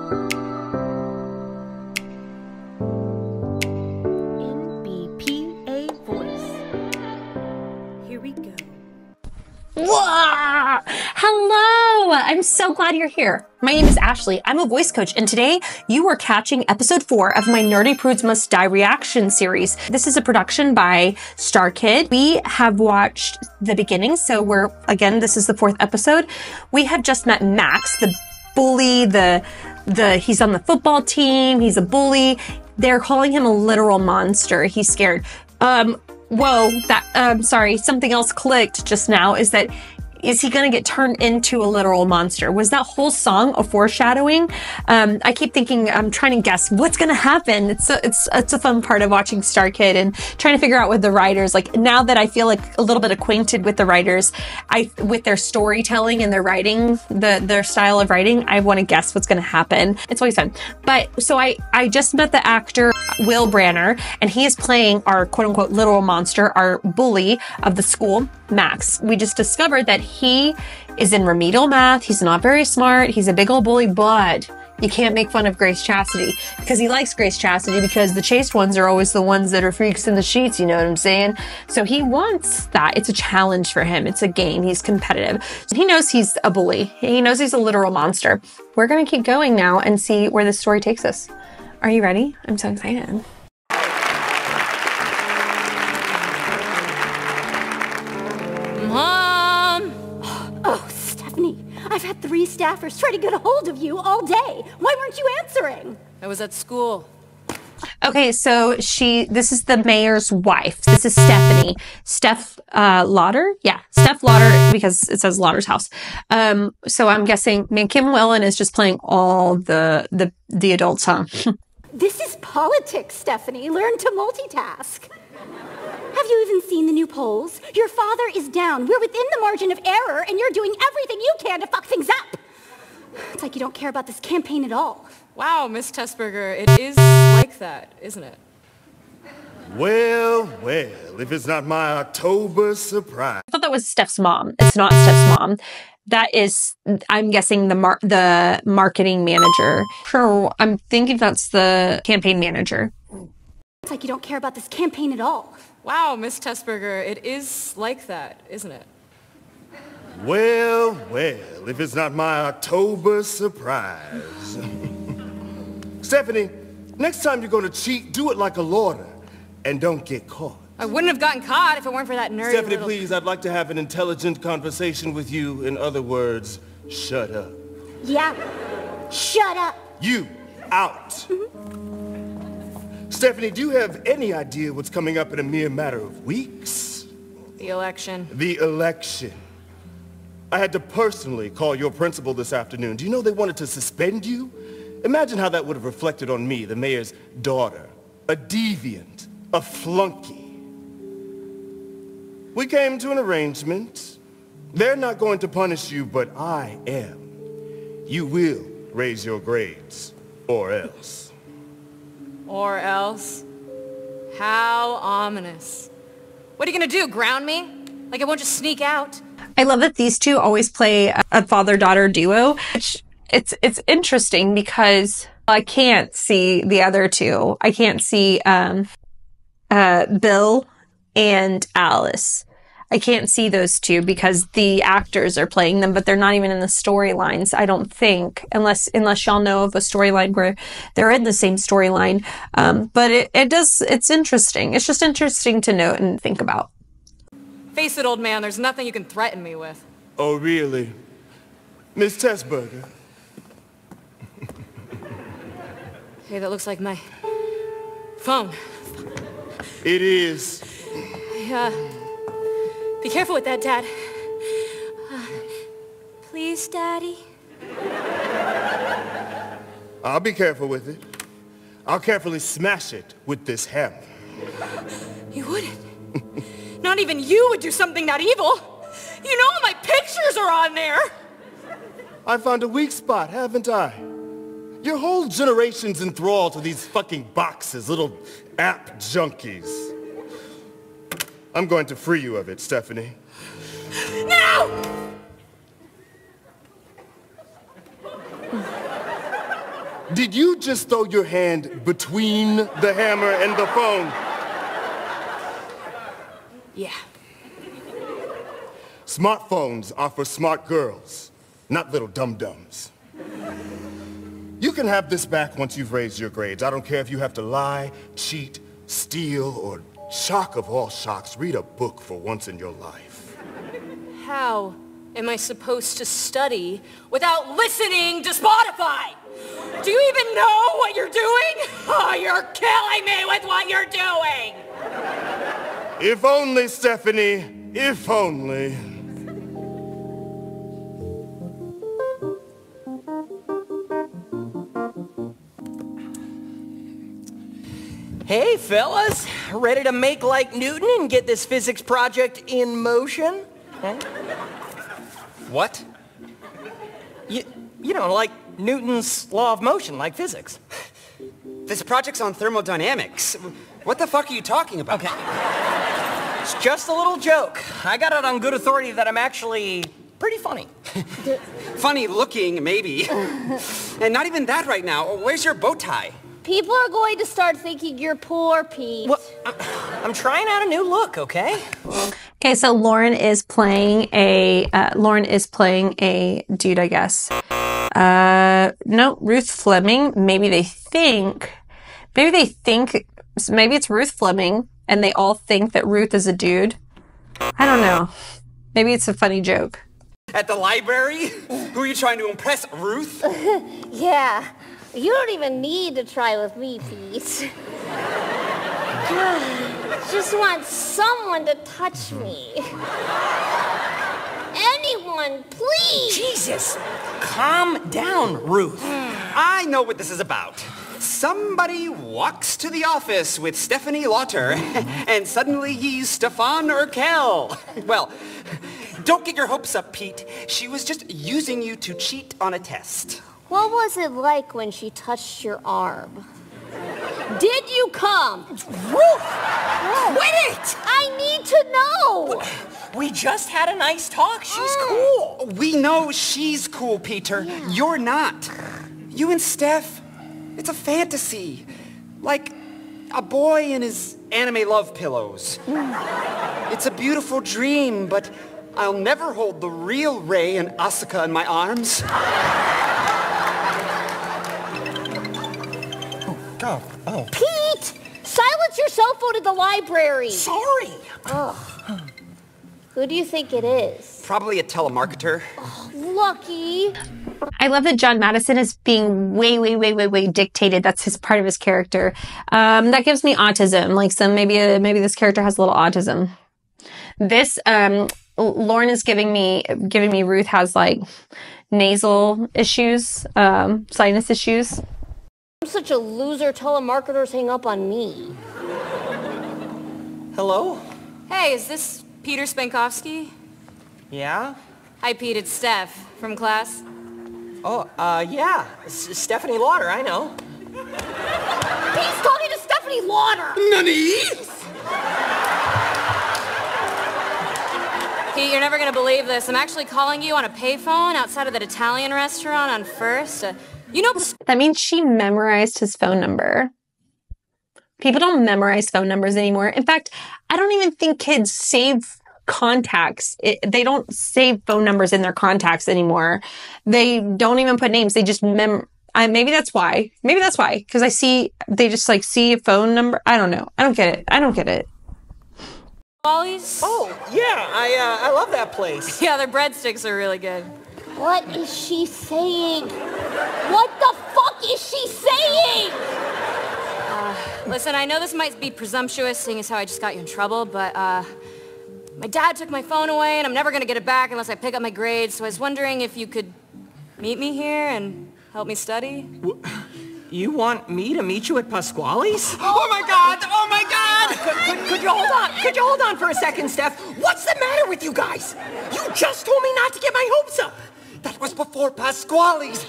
NBPA voice. Here we go. Whoa! Hello! I'm so glad you're here. My name is Ashley. I'm a voice coach, and today you are catching episode 4 of my Nerdy Prudes Must Die reaction series. This is a production by Starkid. We have watched the beginning, so this is the 4th episode. We have just met Max, the bully, he's on the football team, he's a bully. They're calling him a literal monster. He's scared. Sorry, something else clicked just now, is he gonna get turned into a literal monster? Was that whole song a foreshadowing? I keep thinking, I'm trying to guess what's gonna happen. It's a fun part of watching Starkid and trying to figure out with the writers. Like, now that I feel like a little bit acquainted with the writers, with their storytelling and their writing, their style of writing, I want to guess what's gonna happen. It's always fun. But so I just met the actor Will Branner, and he is playing our quote unquote literal monster, our bully of the school, Max. We just discovered that he is in remedial math. He's not very smart. He's a big old bully, but you can't make fun of Grace Chastity because he likes Grace Chastity because the chaste ones are always the ones that are freaks in the sheets. You know what I'm saying? So he wants that. It's a challenge for him. It's a game. He's competitive. He knows he's a bully. He knows he's a literal monster. We're going to keep going now and see where this story takes us. Are you ready? I'm so excited. Mom! Oh, Stephanie, I've had 3 staffers try to get a hold of you all day. Why weren't you answering? I was at school. Okay, so this is the mayor's wife. This is Stephanie. Steph Lauder? Yeah, Steph Lauder, because it says Lauder's house. So I'm guessing, man, Kim Whelan is just playing all the adults, huh? This is politics, Stephanie. Learn to multitask. Have you even seen the new polls? Your father is down. We're within the margin of error, and you're doing everything you can to fuck things up. It's like you don't care about this campaign at all. Wow, Miss Tessberger, it is like that, isn't it? Well, if it's not my October surprise. I thought that was Steph's mom. It's not Steph's mom. That is, I'm guessing, the marketing manager. Sure, I'm thinking that's the campaign manager. It's like you don't care about this campaign at all. Wow, Miss Tessberger, it is like that, isn't it? Well, if it's not my October surprise. Stephanie, next time you're going to cheat, do it like a lawyer and don't get caught. I wouldn't have gotten caught if it weren't for that nerdy Stephanie, please, I'd like to have an intelligent conversation with you. In other words, shut up. Yeah, shut up. You, out. Stephanie, do you have any idea what's coming up in a mere matter of weeks? The election. The election. I had to personally call your principal this afternoon. Do you know they wanted to suspend you? Imagine how that would have reflected on me, the mayor's daughter. A deviant, a flunky. We came to an arrangement. They're not going to punish you, but I am. You will raise your grades, or else. Or else? How ominous. What are you gonna do, ground me? Like I won't just sneak out? I love that these two always play a father-daughter duo. It's interesting because I can't see the other two. I can't see Bill and Alice. I can't see those two because the actors are playing them, but they're not even in the storylines, I don't think, unless y'all know of a storyline where they're in the same storyline. But it's interesting. It's just interesting to note and think about. Face it, old man, there's nothing you can threaten me with. Oh, really? Miss Tessberger? Hey, that looks like my phone. It is. Be careful with that, Dad. Please, Daddy? I'll be careful with it. I'll carefully smash it with this hammer. You wouldn't. Not even you would do something that evil. You know my pictures are on there. I found a weak spot, haven't I? Your whole generation's enthralled to these fucking boxes, little app junkies. I'm going to free you of it, Stephanie. No! Did you just throw your hand between the hammer and the phone? Yeah. Smartphones are for smart girls, not little dum-dums. You can have this back once you've raised your grades. I don't care if you have to lie, cheat, steal, or shock of all shocks, read a book for once in your life. How am I supposed to study without listening to Spotify? Do you even know what you're doing? Oh, you're killing me with what you're doing! If only, Stephanie, if only. Hey, fellas, ready to make like Newton and get this physics project in motion? Huh? What? You know, like Newton's law of motion, like physics. This project's on thermodynamics. What the fuck are you talking about? Okay. It's just a little joke. I got it on good authority that I'm actually pretty funny. Funny looking, maybe. And not even that right now. Where's your bow tie? People are going to start thinking you're poor, Pete. Well, I'm trying out a new look, okay? Okay, so Lauren is playing a dude, I guess. No, Ruth Fleming. Maybe it's Ruth Fleming, and they all think that Ruth is a dude. I don't know. Maybe it's a funny joke. At the library? Who are you trying to impress, Ruth? Yeah, you don't even need to try with me, Pete. Just want someone to touch me. Anyone, please. Jesus, calm down, Ruth. I know what this is about. Somebody walks to the office with Stephanie Lauter, and suddenly he's Stefan Urkel. Well, don't get your hopes up, Pete. She was just using you to cheat on a test. What was it like when she touched your arm? Did you come? Ruth, quit it! I need to know. We just had a nice talk. She's cool. We know she's cool, Peter. Yeah. You're not. You and Steph, it's a fantasy. Like a boy and his anime love pillows. It's a beautiful dream, but I'll never hold the real Ray and Asuka in my arms. Oh. Pete! Silence your cell phone at the library. Sorry. Ugh. Who do you think it is? Probably a telemarketer. Lucky. I love that John Madison is being way dictated. That's his part of his character. That gives me autism. Like maybe this character has a little autism. This Lauren is giving me Ruth has like nasal issues, sinus issues. I'm such a loser. Telemarketers hang up on me. Hello? Hey, is this Peter Spankowski? Yeah? Hi, Pete. It's Steph from class. Oh, yeah. Stephanie Lauter, I know. He's talking to Stephanie Lauter. Nani? Pete, you're never going to believe this. I'm actually calling you on a payphone outside of that Italian restaurant on First. You know... That means she memorized his phone number. People don't memorize phone numbers anymore. In fact, I don't even think kids save contacts. They don't save phone numbers in their contacts anymore. They don't even put names. They just maybe that's why. Because they just like see a phone number. I don't know. I don't get it. Wally's? Oh, yeah. I love that place. Yeah, their breadsticks are really good. What is she saying? What the fuck is she saying? Listen, I know this might be presumptuous, seeing as how I just got you in trouble, but, my dad took my phone away, and I'm never gonna get it back unless I pick up my grades, so I was wondering if you could meet me here and help me study? You want me to meet you at Pasquale's? Oh my God! Oh my God! Could you hold on? Could you hold on for a second, Steph? What's the matter with you guys? You just told me not to get my hopes up. That was before Pasquale's.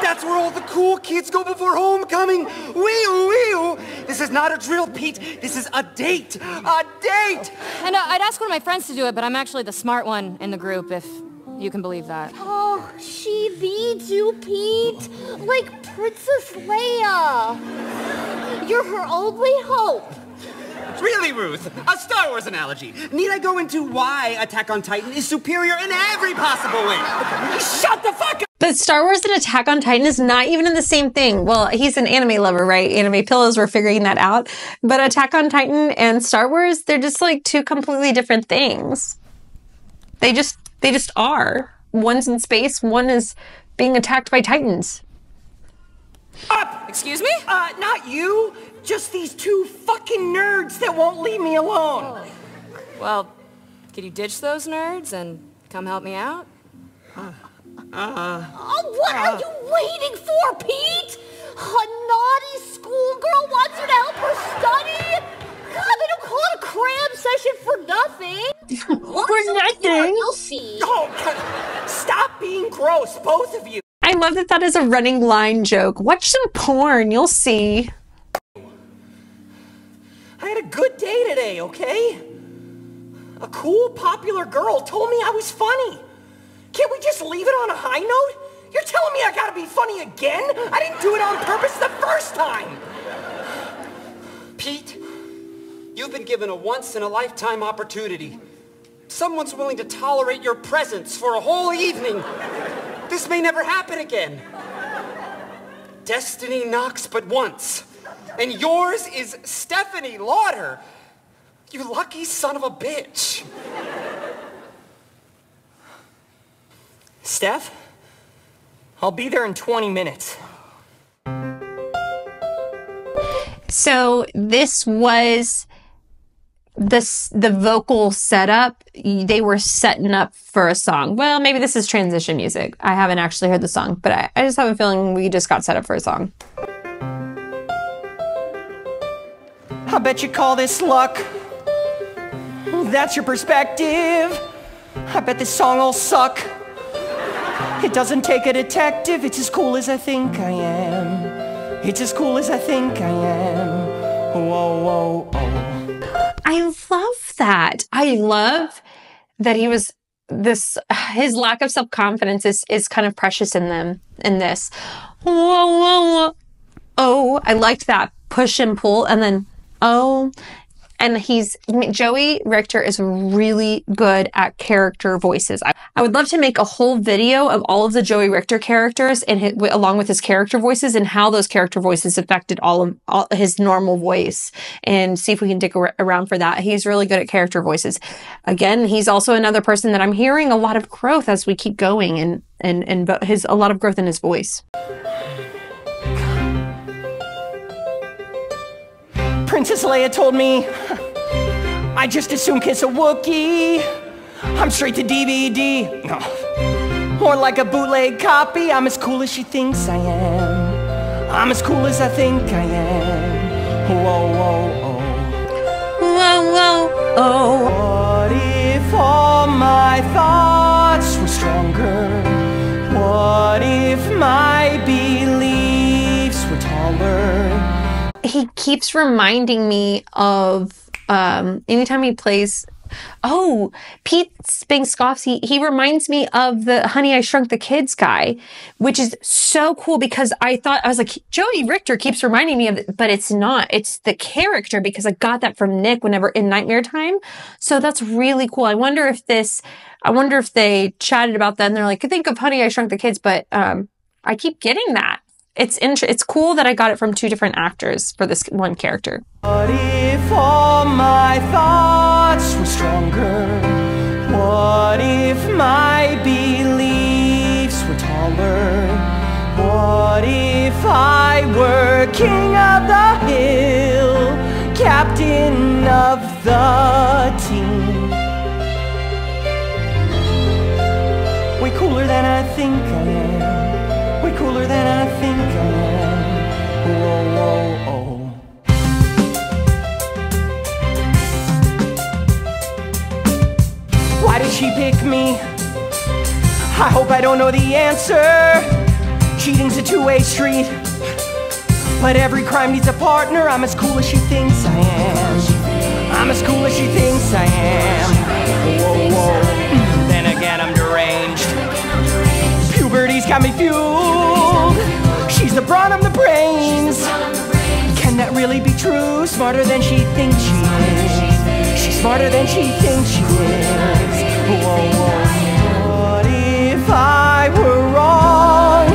That's where all the cool kids go before homecoming. Wee-oo. This is not a drill, Pete. This is a date. A date! And I'd ask one of my friends to do it, but I'm actually the smart one in the group, if You can believe that. Oh, she beats you, Pete. Like Princess Leia. You're her only hope. Really, Ruth? A Star Wars analogy. Need I go into why Attack on Titan is superior in every possible way? Shut the fuck up! But Star Wars and Attack on Titan is not even in the same thing. Well, he's an anime lover, right? Anime pillows were figuring that out. But Attack on Titan and Star Wars, they're just like two completely different things. They just are. One's in space, one is being attacked by Titans. Up! Excuse me? Not you. Just these two fucking nerds that won't leave me alone. Well, could you ditch those nerds and come help me out? What are you waiting for, Pete? A naughty schoolgirl wants you to help her study? God, they don't call it a cram session for nothing. For nothing. You'll see. Oh, stop being gross, both of you. I love that that is a running line joke. Watch some porn, you'll see. I had a good day today, okay? A cool, popular girl told me I was funny. Can't we just leave it on a high note? You're telling me I gotta be funny again? I didn't do it on purpose the first time. Pete, you've been given a once-in-a-lifetime opportunity. Someone's willing to tolerate your presence for a whole evening. This may never happen again. Destiny knocks but once. And yours is Stephanie Lauder. You lucky son of a bitch. Steph, I'll be there in 20 minutes. So this was the vocal setup. They were setting up for a song. Well, maybe this is transition music. I haven't actually heard the song, but I just have a feeling we just got set up for a song. I bet you call this luck. That's your perspective. I bet this song will suck. It doesn't take a detective. It's as cool as I think I am. It's as cool as I think I am. Whoa, whoa, oh. I love that. I love that he was his lack of self-confidence is kind of precious in this. Whoa, whoa, whoa. Oh, I liked that push and pull and then oh. And Joey Richter is really good at character voices. I would love to make a whole video of all of the Joey Richter characters and along with his character voices and how those character voices affected all his normal voice and see if we can dig around for that. He's really good at character voices. Again, he's also another person that I'm hearing a lot of growth as we keep going and a lot of growth in his voice. Princess Leia told me I just as soon kiss a Wookiee. I'm straight to DVD. No. More like a bootleg copy. I'm as cool as she thinks I am. I'm as cool as I think I am. Whoa, whoa, oh. Whoa, whoa, oh. What if all my thoughts were stronger? What if my beliefs were taller? He keeps reminding me of anytime he plays Pete Spingscoffs, he reminds me of the Honey, I Shrunk the Kids guy, which is so cool because I was like, Joey Richter keeps reminding me of it, but it's not. It's the character because I got that from Nick whenever in Nightmare Time. So that's really cool. I wonder if they chatted about that and they're like, I think of Honey, I Shrunk the Kids, but I keep getting that. It's cool that I got it from two different actors for this one character. What if all my thoughts were stronger? What if my beliefs were taller? What if I were king of the hill, captain of the team? Way cooler than I think I am. Way cooler than I think I am. Whoa, whoa, oh. Why did she pick me? I hope I don't know the answer. Cheating's a two-way street, but every crime needs a partner. I'm as cool as she thinks I am. I'm as cool as she thinks I am. Whoa, whoa. Then again, I'm deranged. got me fueled. She's the brawn of the brains. Can that really be true? Smarter than she thinks she is. She's smarter than she thinks she is. Whoa, whoa. What if I were wrong?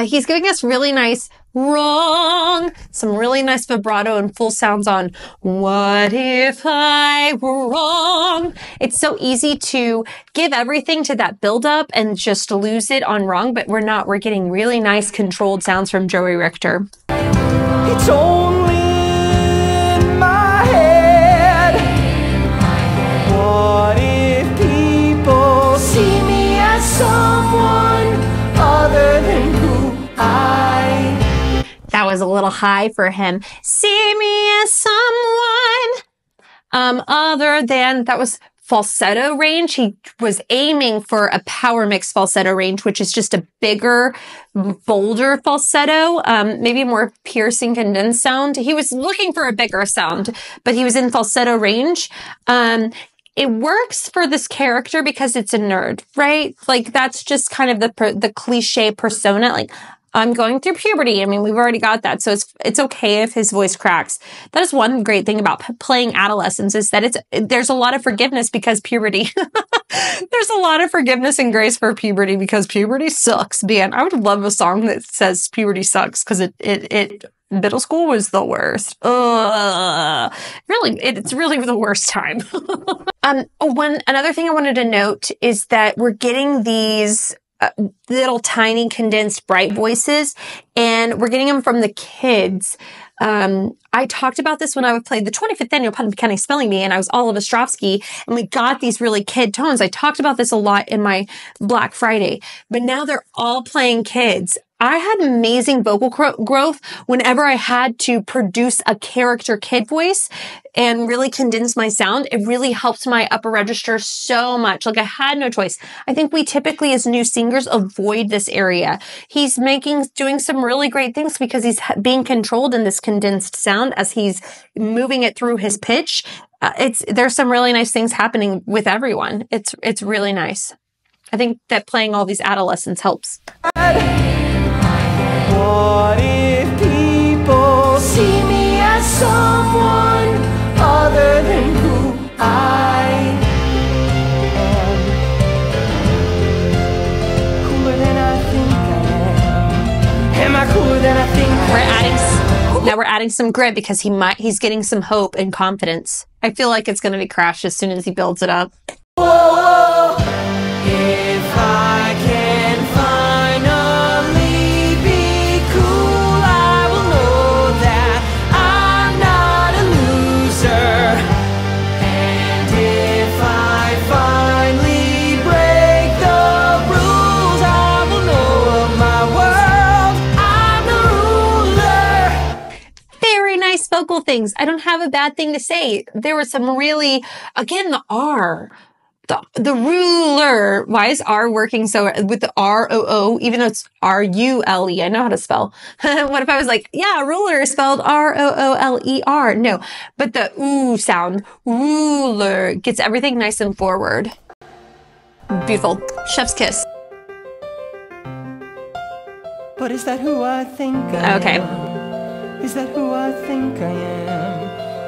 He's giving us really nice wrong, some really nice vibrato and full sounds on what if I were wrong. It's so easy to give everything to that build up and just lose it on wrong, but we're not. We're getting really nice controlled sounds from Joey Richter. It's only in my head. What if people see me as someone other than who I? That was a little high for him. See me as someone other than, that was falsetto range. He was aiming for a power mix falsetto range, which is just a bigger, bolder falsetto, maybe more piercing condensed sound. He was looking for a bigger sound, but he was in falsetto range. It works for this character because it's a nerd, right? Like that's just kind of the cliche persona. Like, I'm going through puberty. I mean, we've already got that. So it's okay if his voice cracks. That is one great thing about playing adolescents is that there's a lot of forgiveness because puberty. There's a lot of forgiveness and grace for puberty because puberty sucks, man. I would love a song that says puberty sucks because middle school was the worst. Really, it's really the worst time. Another thing I wanted to note is that we're getting these little tiny condensed bright voices, and we're getting them from the kids. I talked about this when I played the 25th annual Putnam County Spelling Bee, and I was Olive Ostrovsky, and we got these really kid tones. I talked about this a lot in my Black Friday, but now they're all playing kids. I had amazing vocal growth whenever I had to produce a character kid voice and really condense my sound. It really helped my upper register so much. Like I had no choice. I think we typically as new singers avoid this area. He's doing some really great things because he's being controlled in this condensed sound as he's moving it through his pitch. There's some really nice things happening with everyone. It's really nice. I think that playing all these adolescents helps. What if people see me as someone other than who I am? Cooler than I think I am. Am I cooler than I think I am? Now we're adding some grit because he's getting some hope and confidence. I feel like it's going to be crashed as soon as he builds it up. Whoa, if I can finally be cool, I will know that I'm not a loser. And if I finally break the rules, I will know of my world. I'm the ruler. Very nice vocal things. I don't have a bad thing to say. There were some really, again, the R. The ruler. Why is R working so with the R-O-O, even though it's R-U-L-E? I know how to spell. What if I was like, yeah, ruler is spelled R-O-O-L-E-R? No, but the ooh sound, ruler, gets everything nice and forward. Beautiful. Chef's kiss. But is that who I think I Okay. am? Is that who I think I am?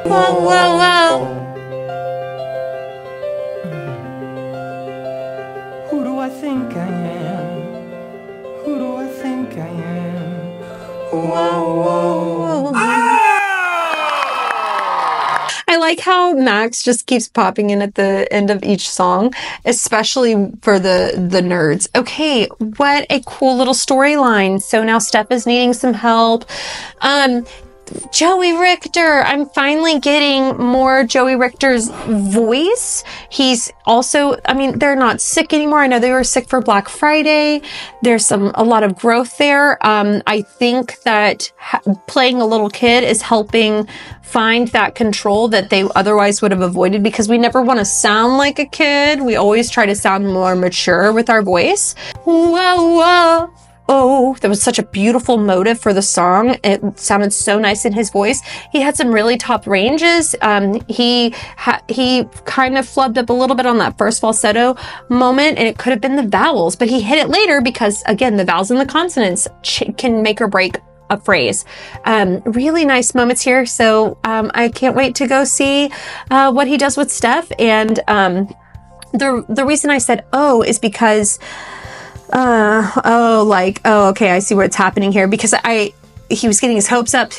Whoa, whoa, whoa. Who do I think I am? Who do I think I am? Whoa, whoa. I like how Max just keeps popping in at the end of each song, especially for the nerds. Okay, what a cool little storyline. So now Steph is needing some help. Joey Richter. I'm finally getting more Joey Richter's voice. He's also, I mean, they're not sick anymore. I know they were sick for Black Friday. There's a lot of growth there. I think that playing a little kid is helping find that control that they otherwise would have avoided, because we never want to sound like a kid. We always try to sound more mature with our voice. Whoa, whoa. oh, that was such a beautiful motive for the song. It sounded so nice in his voice. He had some really top ranges. He kind of flubbed up a little bit on that first falsetto moment, and it could have been the vowels, but he hit it later because, again, the vowels and the consonants can make or break a phrase. Really nice moments here. So I can't wait to go see what he does with Steph. And the reason I said is because okay, I see what's happening here, because he was getting his hopes up,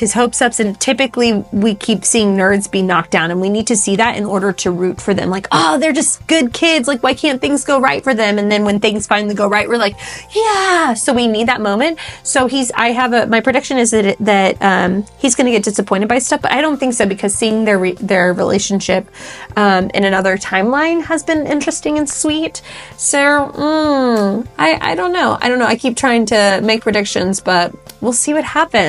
and typically we keep seeing nerds be knocked down, and we need to see that in order to root for them. Like, oh, they're just good kids. Like, why can't things go right for them? And then when things finally go right, we're like, yeah. So we need that moment. So my prediction is that he's going to get disappointed by stuff, but I don't think so, because seeing their relationship in another timeline has been interesting and sweet. So I don't know. I keep trying to make predictions, but we'll see what happens.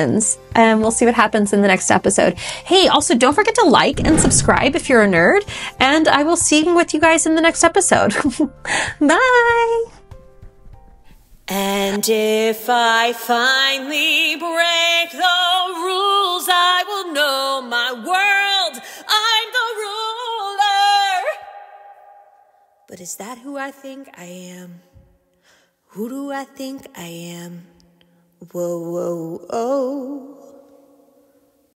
And we'll see what happens in the next episode. Hey, also don't forget to like and subscribe if you're a nerd. And I will see you with you guys in the next episode. Bye. And if I finally break the rules, I will know my world. I'm the ruler. But is that who I think I am? Who do I think I am? Whoa, whoa, oh.